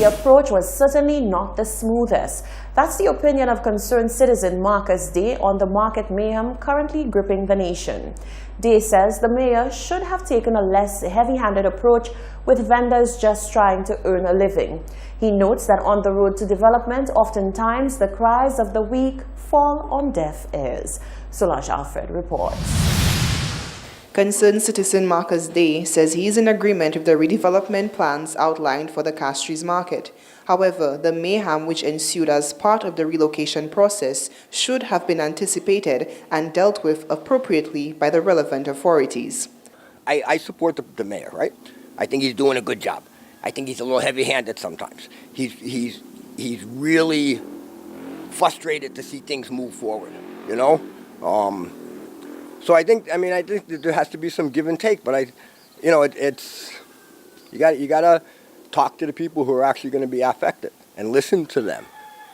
approach was certainly not the smoothest. That's the opinion of concerned citizen Marcus Day on the market mayhem currently gripping the nation. Day says the mayor should have taken a less heavy-handed approach with vendors just trying to earn a living. He notes that on the road to development, oftentimes the cries of the weak fall on deaf ears. Solange Alfred reports. Concerned citizen Marcus Day says he is in agreement with the redevelopment plans outlined for the Castries market. However, the mayhem which ensued as part of the relocation process should have been anticipated and dealt with appropriately by the relevant authorities. I support the mayor, right? I think he's doing a good job. I think he's a little heavy-handed sometimes. He's really frustrated to see things move forward, you know? So I think that there has to be some give and take, but you gotta talk to the people who are actually going to be affected and listen to them,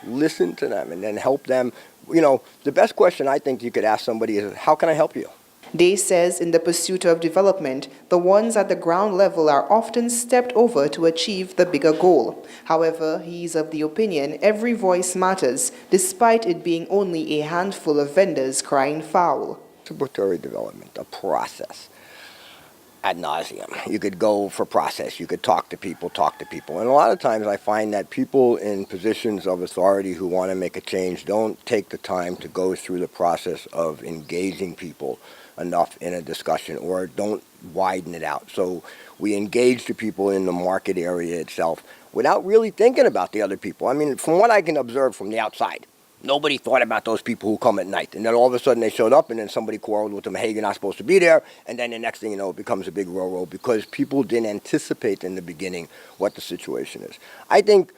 and then help them. You know, the best question I think you could ask somebody is, how can I help you? Day says in the pursuit of development, the ones at the ground level are often stepped over to achieve the bigger goal. However, he is of the opinion every voice matters, despite it being only a handful of vendors crying foul. Participatory development, a process ad nauseum. You could go for process, you could talk to people, and a lot of times I find that people in positions of authority who want to make a change don't take the time to go through the process of engaging people enough in a discussion, or don't widen it out. So we engage the people in the market area itself without really thinking about the other people. I mean, from what I can observe from the outside, nobody thought about those people who come at night. And then all of a sudden they showed up, and then somebody quarreled with them, hey, you're not supposed to be there. And then the next thing you know, it becomes a big railroad because people didn't anticipate in the beginning what the situation is. I think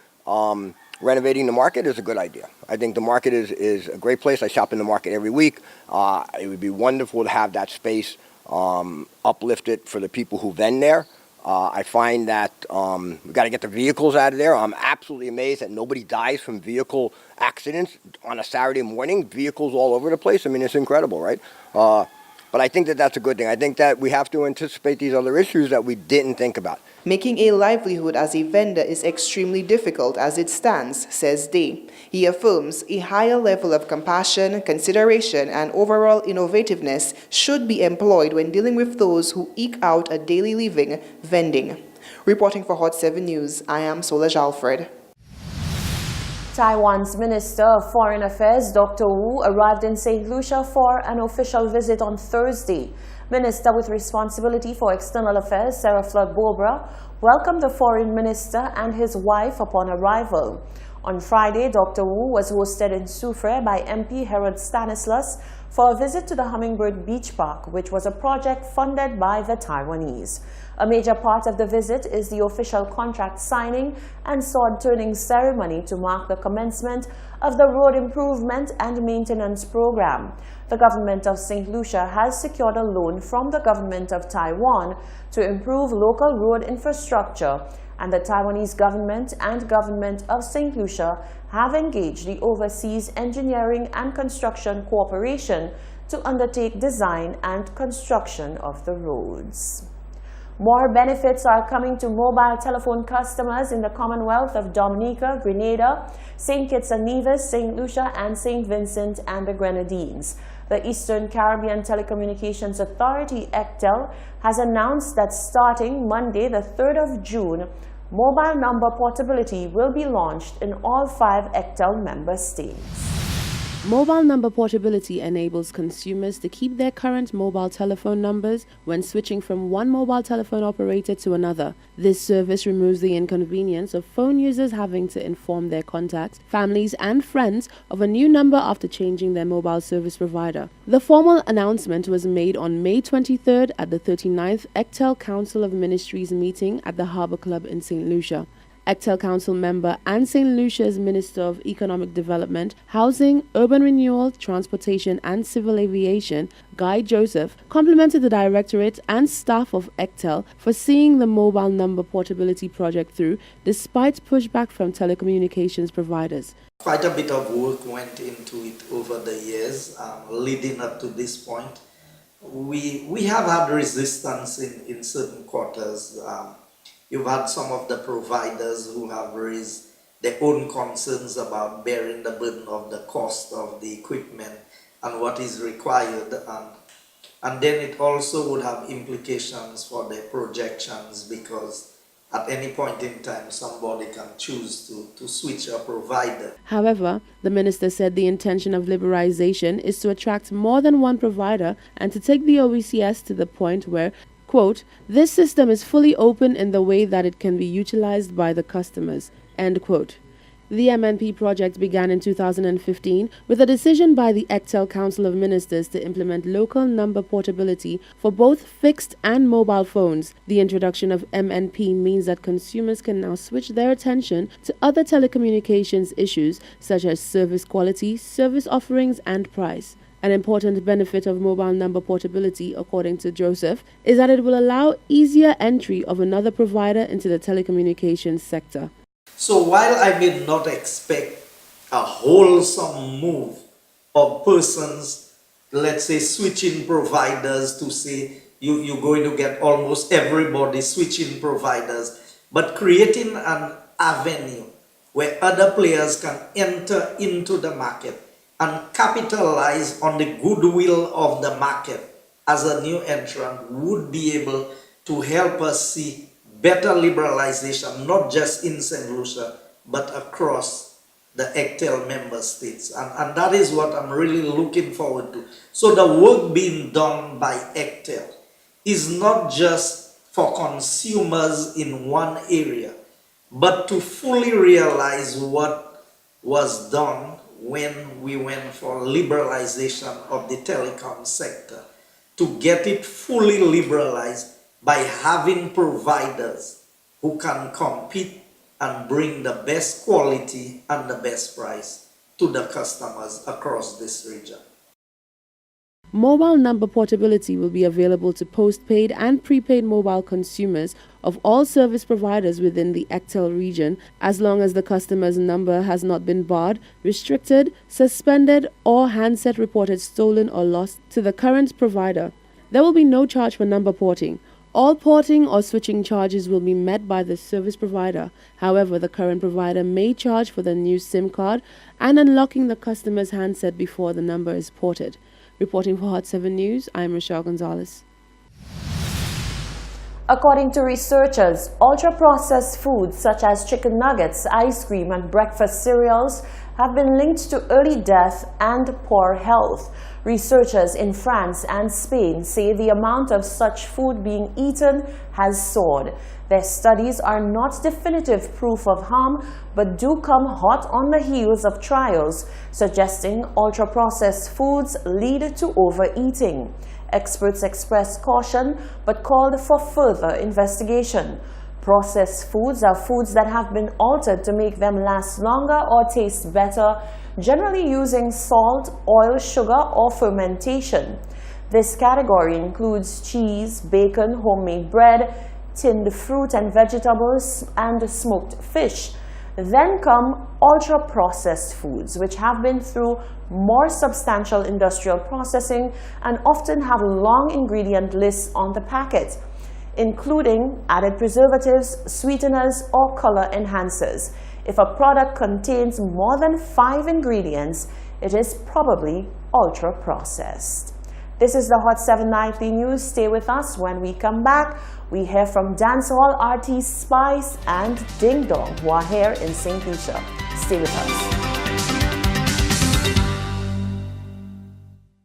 renovating the market is a good idea. I think the market is a great place. I shop in the market every week. It would be wonderful to have that space uplifted for the people who vend there. I find that we've got to get the vehicles out of there. I'm absolutely amazed that nobody dies from vehicle accidents on a Saturday morning. Vehicles all over the place. I mean, it's incredible, right? But I think that that's a good thing. I think that we have to anticipate these other issues that we didn't think about. Making a livelihood as a vendor is extremely difficult as it stands, says Day. He affirms a higher level of compassion, consideration, and overall innovativeness should be employed when dealing with those who eke out a daily living vending. Reporting for Hot 7 News, I am Solange Alfred. Taiwan's Minister of Foreign Affairs, Dr. Wu, arrived in St. Lucia for an official visit on Thursday. Minister with responsibility for external affairs, Sarah Flood-Bobra, welcomed the foreign minister and his wife upon arrival. On Friday, Dr. Wu was hosted in Soufrière by MP Herod Stanislas for a visit to the Hummingbird Beach Park, which was a project funded by the Taiwanese. A major part of the visit is the official contract signing and sword-turning ceremony to mark the commencement of the road improvement and maintenance program. The government of St. Lucia has secured a loan from the government of Taiwan to improve local road infrastructure, and the Taiwanese government and government of St. Lucia have engaged the Overseas Engineering and Construction Corporation to undertake design and construction of the roads. More benefits are coming to mobile telephone customers in the Commonwealth of Dominica, Grenada, St. Kitts and Nevis, St. Lucia, and St. Vincent and the Grenadines. The Eastern Caribbean Telecommunications Authority, ECTEL, has announced that starting Monday, the 3rd of June, mobile number portability will be launched in all 5 ECTEL member states. Mobile number portability enables consumers to keep their current mobile telephone numbers when switching from one mobile telephone operator to another. This service removes the inconvenience of phone users having to inform their contacts, families, and friends of a new number after changing their mobile service provider. The formal announcement was made on May 23rd at the 39th ECTEL Council of Ministries meeting at the Harbour Club in St. Lucia. ECTEL Council member and St. Lucia's Minister of Economic Development, Housing, Urban Renewal, Transportation and Civil Aviation, Guy Joseph, complimented the Directorate and staff of ECTEL for seeing the mobile number portability project through despite pushback from telecommunications providers. Quite a bit of work went into it over the years leading up to this point. We have had resistance in certain quarters You've had some of the providers who have raised their own concerns about bearing the burden of the cost of the equipment and what is required. And then it also would have implications for their projections, because at any point in time, somebody can choose to switch a provider. However, the minister said the intention of liberalization is to attract more than one provider and to take the OECS to the point where, quote, this system is fully open in the way that it can be utilized by the customers, end quote. The MNP project began in 2015 with a decision by the ECTEL Council of Ministers to implement local number portability for both fixed and mobile phones. The introduction of MNP means that consumers can now switch their attention to other telecommunications issues such as service quality, service offerings, and price. An important benefit of mobile number portability, according to Joseph, is that it will allow easier entry of another provider into the telecommunications sector. So while I may not expect a wholesome move of persons, let's say switching providers to say you're going to get almost everybody switching providers, but creating an avenue where other players can enter into the market and capitalize on the goodwill of the market as a new entrant would be able to help us see better liberalization, not just in St. Lucia, but across the ECTEL member states. And that is what I'm really looking forward to. So the work being done by ECTEL is not just for consumers in one area, but to fully realize what was done when we went for liberalization of the telecom sector, to get it fully liberalized by having providers who can compete and bring the best quality and the best price to the customers across this region. Mobile number portability will be available to postpaid and prepaid mobile consumers of all service providers within the ECTEL region, as long as the customer's number has not been barred, restricted, suspended, or handset reported stolen or lost to the current provider. There will be no charge for number porting. All porting or switching charges will be met by the service provider. However, the current provider may charge for the new SIM card and unlocking the customer's handset before the number is ported. Reporting for Hot 7 News, I'm Rochelle Gonzalez. According to researchers, ultra-processed foods such as chicken nuggets, ice cream, and breakfast cereals have been linked to early death and poor health. Researchers in France and Spain say the amount of such food being eaten has soared. Their studies are not definitive proof of harm, but do come hot on the heels of trials suggesting ultra-processed foods lead to overeating. Experts expressed caution but called for further investigation. Processed foods are foods that have been altered to make them last longer or taste better, generally using salt, oil, sugar, or fermentation. This category includes cheese, bacon, homemade bread, tinned fruit and vegetables, and smoked fish. Then come ultra-processed foods, which have been through more substantial industrial processing and often have long ingredient lists on the packet, including added preservatives, sweeteners, or color enhancers. If a product contains more than 5 ingredients, it is probably ultra-processed. This is the Hot 7 Nightly News. Stay with us. When we come back, we hear from dancehall artists Spice and Ding Dong, who are here in St. Lucia. Stay with us.